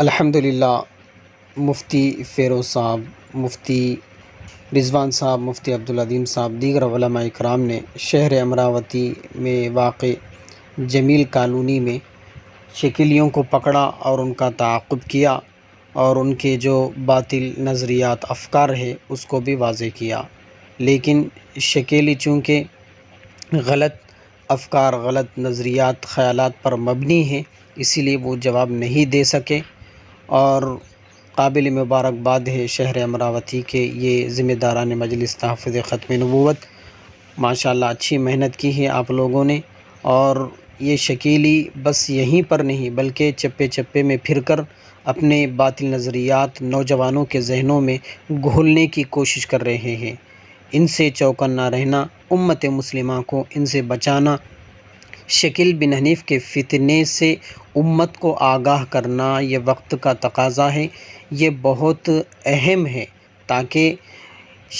الحمدللہ مفتی فیروز صاحب، مفتی رضوان صاحب، مفتی عبدالعظیم صاحب، دیگر علماء اکرام نے شہر امراوتی میں واقع جمیل کالونی میں شکیلیوں کو پکڑا اور ان کا تعاقب کیا اور ان کے جو باطل نظریات افکار ہے اس کو بھی واضح کیا، لیکن شکیلی چونکہ غلط افکار، غلط نظریات، خیالات پر مبنی ہیں، اسی لیے وہ جواب نہیں دے سکے۔ اور قابل مبارکباد ہے شہر امراوتی کے یہ ذمہ داران مجلس تحفظ ختم نبوت، ماشاءاللہ اچھی محنت کی ہے آپ لوگوں نے۔ اور یہ شکیلی بس یہیں پر نہیں بلکہ چپے چپے میں پھر کر اپنے باطل نظریات نوجوانوں کے ذہنوں میں گھولنے کی کوشش کر رہے ہیں۔ ان سے چوکنا رہنا، امت مسلمہ کو ان سے بچانا، شکیل بن حنیف کے فتنے سے امت کو آگاہ کرنا یہ وقت کا تقاضا ہے، یہ بہت اہم ہے، تاکہ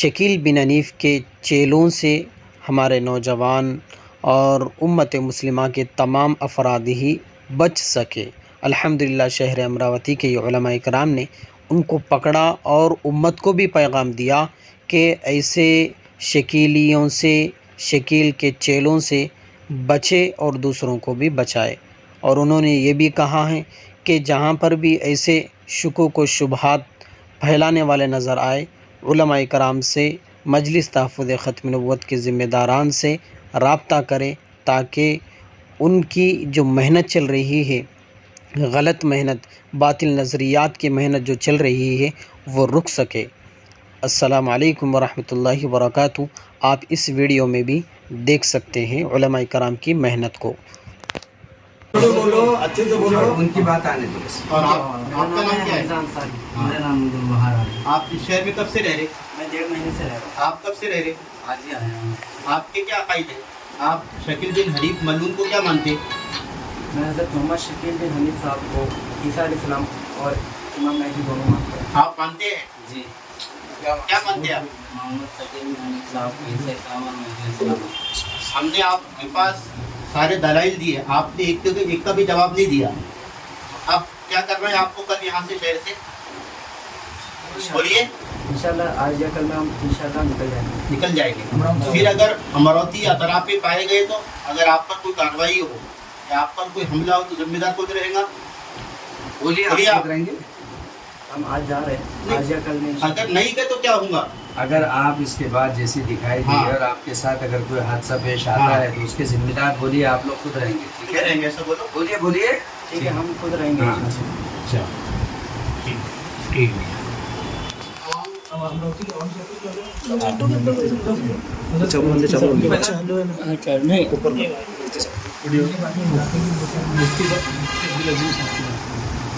شکیل بن حنیف کے چیلوں سے ہمارے نوجوان اور امت مسلمہ کے تمام افراد ہی بچ سکے۔ الحمدللہ شہر امراوتی کے یہ علماء کرام نے ان کو پکڑا اور امت کو بھی پیغام دیا کہ ایسے شکیلیوں سے، شکیل کے چیلوں سے بچے اور دوسروں کو بھی بچائے۔ اور انہوں نے یہ بھی کہا ہے کہ جہاں پر بھی ایسے شکوک و شبہات پھیلانے والے نظر آئے، علماء کرام سے، مجلس تحفظ ختم نبوت کے ذمہ داران سے رابطہ کرے، تاکہ ان کی جو محنت چل رہی ہے، غلط محنت، باطل نظریات کی محنت جو چل رہی ہے وہ رک سکے۔ السلام علیکم ورحمۃ اللہ وبرکاتہ۔ آپ اس ویڈیو میں بھی دیکھ سکتے ہیں علماء کرام کی محنت کو۔ بولو اچھے سے بولو، ان کی بات آنے دو۔ اور آپ کا نام کیا ہے؟ میرا نام بہار ہے۔ آپ اس شہر میں کب سے رہ رہے؟ میں 1.5 مہینے سے رہ رہا ہوں۔ آپ کب سے رہ رہے؟ آج ہی آیا ہوں۔ آپ کے کیا عقائد ہیں؟ آپ شکیل بن حنیف ملعون کو کیا مانتے ہیں؟ میں حضرت محمد شکیل بن حنیف صاحب کو عیسیٰ علیہ السلام اور امام مہدی دونوں مانتے ہیں۔ آپ مانتے ہیں؟ جی، کیا مانتے ہیں آپ؟ محمد شکیل بن حنیف صاحب کو عیسیٰ علیہ السلام اور مہدی علیہ السلام۔ ہم نے آپ کے پاس سارے دلائل دیے، آپ نے ایک کا بھی جواب نہیں دیا۔ اب کیا کرنا ہے آپ کو کل یہاں سے شہر سے؟ بولیے۔ انشاءاللہ آج یا کل میں ہم انشاءاللہ نکل جائیں گے۔ پھر اگر امراوتی اطراف پہ پائے گئے تو اگر آپ پر کوئی کارروائی ہو یا آپ پر کوئی حملہ ہو تو ذمہ دار کون رہے گا؟ بولیے آپ۔ ہم آج جا رہے ہیں، آج یا کل میں اگر نہیں گئے تو کیا ہوگا؟ اگر آپ اس کے بعد جیسی دکھائی دی اور آپ کے ساتھ اگر کوئی حادثہ پیش آتا ہے تو اس کے ذمہ دار بولیے آپ لوگ خود رہیں گے۔ ٹھیک ہے، رہیں گے، ایسا بولو۔ بولیے بولیے۔ ٹھیک ہے، ہم خود رہیں گے۔ اچھا ٹھیک ہے۔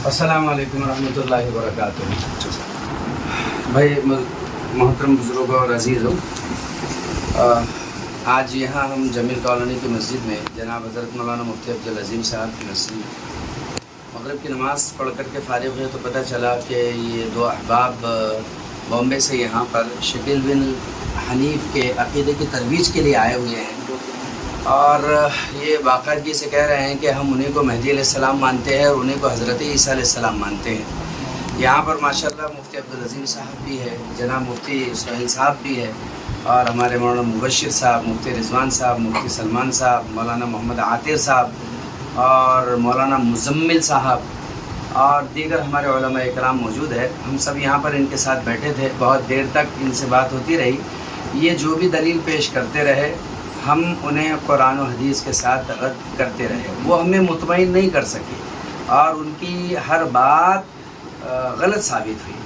السلام علیکم ورحمۃ اللہ وبرکاتہ۔ بھائی محترم بزرگوں اور عزیزوں، آج یہاں ہم جمیل کالونی کی مسجد میں جناب حضرت مولانا مفتی عبدالعظیم صاحب کی مسجد مغرب کی نماز پڑھ کر کے فارغ ہوئے تو پتہ چلا کہ یہ دو احباب بامبے سے یہاں پر شکیل بن حنیف کے عقیدے کی ترویج کے لیے آئے ہوئے ہیں، اور یہ باقاعدگی سے کہہ رہے ہیں کہ ہم انہیں کو مہدی علیہ السلام مانتے ہیں اور انہیں کو حضرت عیسیٰ علیہ السلام مانتے ہیں۔ یہاں پر ماشاءاللہ مفتی عبدالعظیم صاحب بھی ہے، جناب مفتی سہیل صاحب بھی ہے، اور ہمارے مولانا مبشر صاحب، مفتی رضوان صاحب، مفتی سلمان صاحب، مولانا محمد عاطر صاحب اور مولانا مزمل صاحب اور دیگر ہمارے علماء اکرام موجود ہے۔ ہم سب یہاں پر ان کے ساتھ بیٹھے تھے، بہت دیر تک ان سے بات ہوتی رہی۔ یہ جو بھی دلیل پیش کرتے رہے ہم انہیں قرآن و حدیث کے ساتھ رد کرتے رہے، وہ ہمیں مطمئن نہیں کر سکے اور ان کی ہر بات غلط ثابت ہوئی۔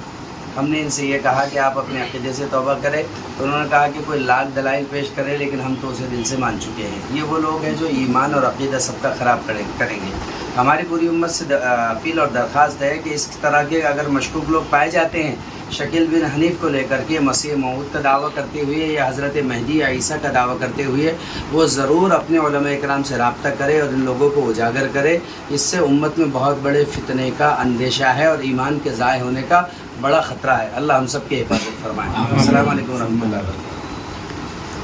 ہم نے ان سے یہ کہا کہ آپ اپنے عقیدے سے توبہ کریں، تو انہوں نے کہا کہ کوئی لاکھ دلائل پیش کرے لیکن ہم تو اسے دل سے مان چکے ہیں۔ یہ وہ لوگ ہیں جو ایمان اور عقیدہ سب کا خراب کریں گے۔ ہماری پوری امت سے اپیل اور درخواست ہے کہ اس طرح کے اگر مشکوک لوگ پائے جاتے ہیں شکیل بن حنیف کو لے کر کے مسیح موعود کا دعویٰ کرتے ہوئے یا حضرت مہدی یا عیسیٰ کا دعویٰ کرتے ہوئے، وہ ضرور اپنے علماء اکرام سے رابطہ کرے اور ان لوگوں کو اجاگر کرے۔ اس سے امت میں بہت بڑے فتنے کا اندیشہ ہے اور ایمان کے ضائع ہونے کا بڑا خطرہ ہے۔ اللہ ہم سب کی حفاظت فرمائے۔ السلام علیکم ورحمۃ اللہ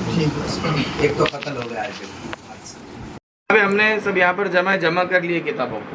وبرکاتہ۔ ایک تو قتل ہو گیا ہے۔ ہم نے سب یہاں پر جمع کر لیے کتابوں کو۔